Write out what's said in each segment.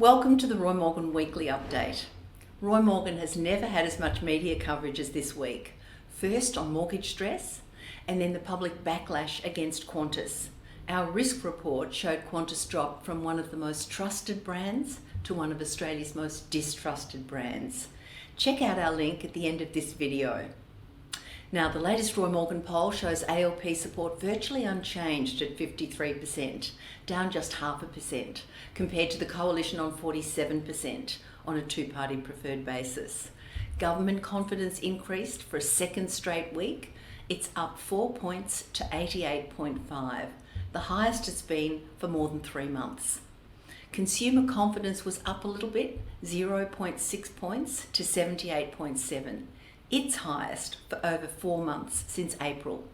Welcome to the Roy Morgan Weekly Update. Roy Morgan has never had as much media coverage as this week. First on mortgage stress, and then the public backlash against Qantas. Our risk report showed Qantas drop from one of the most trusted brands to one of Australia's most distrusted brands. Check out our link at the end of this video. Now, the latest Roy Morgan poll shows ALP support virtually unchanged at 53%, down just 0.5%, compared to the Coalition on 47% on a two-party preferred basis. Government confidence increased for a second straight week. It's up 4 points to 88.5, the highest it's been for more than 3 months. Consumer confidence was up a little bit, 0.6 points to 78.7. Its highest for over 4 months since April.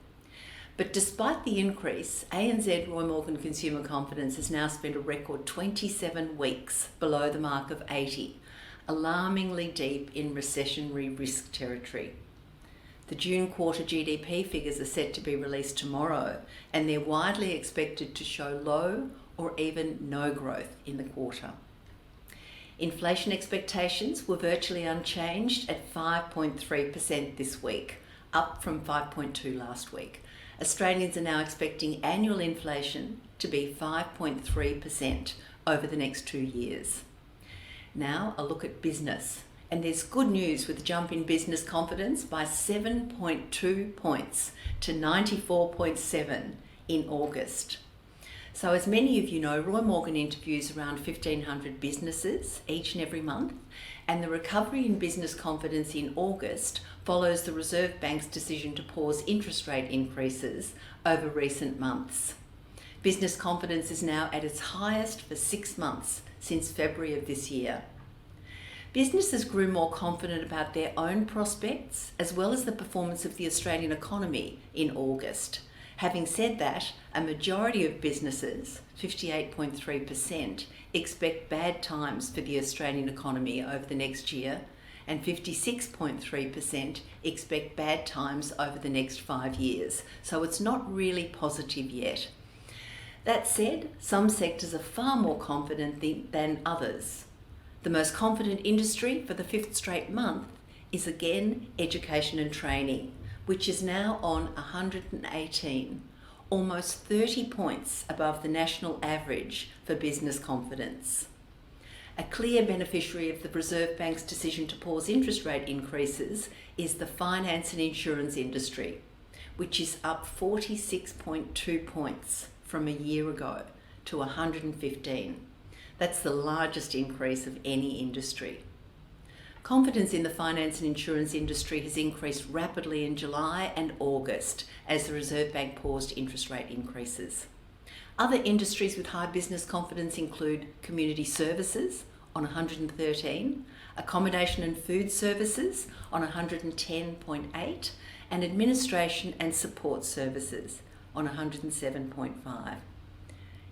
But despite the increase, ANZ Roy Morgan consumer confidence has now spent a record 27 weeks below the mark of 80, alarmingly deep in recessionary risk territory. The June quarter GDP figures are set to be released tomorrow, and they're widely expected to show low or even no growth in the quarter. Inflation expectations were virtually unchanged at 5.3% this week, up from 5.2% last week. Australians are now expecting annual inflation to be 5.3% over the next 2 years. Now a look at business. And there's good news with a jump in business confidence by 7.2 points to 94.7 in August. So as many of you know, Roy Morgan interviews around 1,500 businesses each and every month, and the recovery in business confidence in August follows the Reserve Bank's decision to pause interest rate increases over recent months. Business confidence is now at its highest for 6 months since February of this year. Businesses grew more confident about their own prospects as well as the performance of the Australian economy in August. Having said that, a majority of businesses, 58.3%, expect bad times for the Australian economy over the next year, and 56.3% expect bad times over the next 5 years. So it's not really positive yet. That said, some sectors are far more confident than others. The most confident industry for the 5th straight month is again education and training, which is now on 118, almost 30 points above the national average for business confidence. A clear beneficiary of the Reserve Bank's decision to pause interest rate increases is the finance and insurance industry, which is up 46.2 points from a year ago to 115. That's the largest increase of any industry. Confidence in the finance and insurance industry has increased rapidly in July and August as the Reserve Bank paused interest rate increases. Other industries with high business confidence include community services on 113, accommodation and food services on 110.8, and administration and support services on 107.5.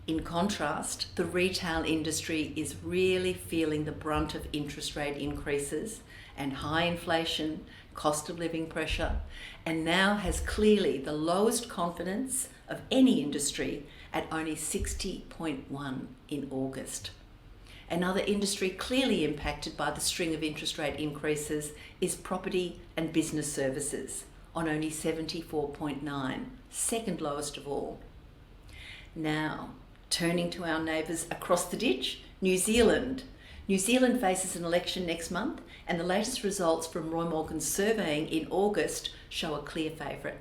In contrast, the retail industry is really feeling the brunt of interest rate increases and high inflation, cost of living pressure, and now has clearly the lowest confidence of any industry at only 60.1 in August. Another industry clearly impacted by the string of interest rate increases is property and business services on only 74.9, second lowest of all. Now, turning to our neighbours across the ditch, New Zealand. New Zealand faces an election next month, and the latest results from Roy Morgan's surveying in August show a clear favourite.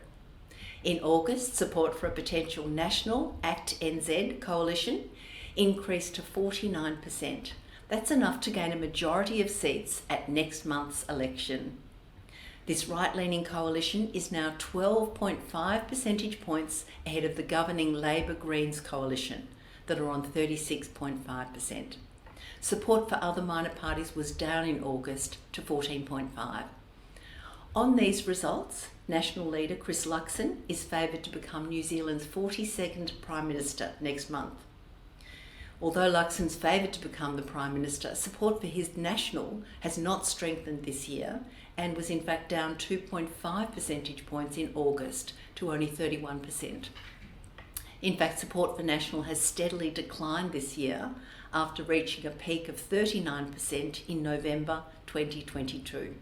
In August, support for a potential national ACT NZ coalition increased to 49%. That's enough to gain a majority of seats at next month's election. This right-leaning coalition is now 12.5 percentage points ahead of the governing Labor-Greens coalition that are on 36.5%. Support for other minor parties was down in August to 14.5. On these results, National leader Chris Luxon is favoured to become New Zealand's 42nd Prime Minister next month. Although Luxon's favoured to become the Prime Minister, support for his National has not strengthened this year and was in fact down 2.5 percentage points in August to only 31%. In fact, support for National has steadily declined this year after reaching a peak of 39% in November 2022.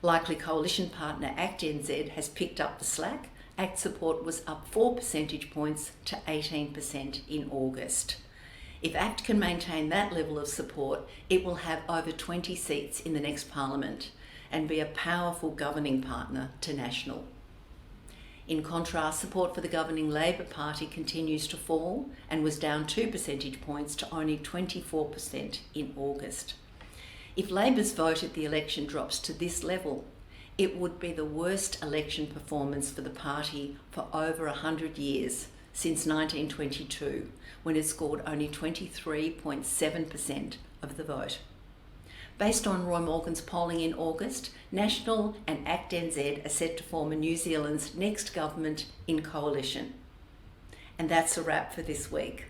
Likely coalition partner ACT NZ has picked up the slack. ACT support was up 4 percentage points to 18% in August. If ACT can maintain that level of support, it will have over 20 seats in the next Parliament and be a powerful governing partner to National. In contrast, support for the governing Labor Party continues to fall and was down 2 percentage points to only 24% in August. If Labor's vote at the election drops to this level, it would be the worst election performance for the party for over 100 years, since 1922, when it scored only 23.7% of the vote. Based on Roy Morgan's polling in August, National and ACT NZ are set to form New Zealand's next government in coalition. And that's a wrap for this week.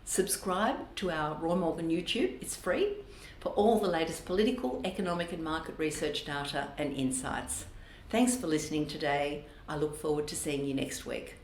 Subscribe to our Roy Morgan YouTube, it's free, for all the latest political, economic and market research data and insights. Thanks for listening today. I look forward to seeing you next week.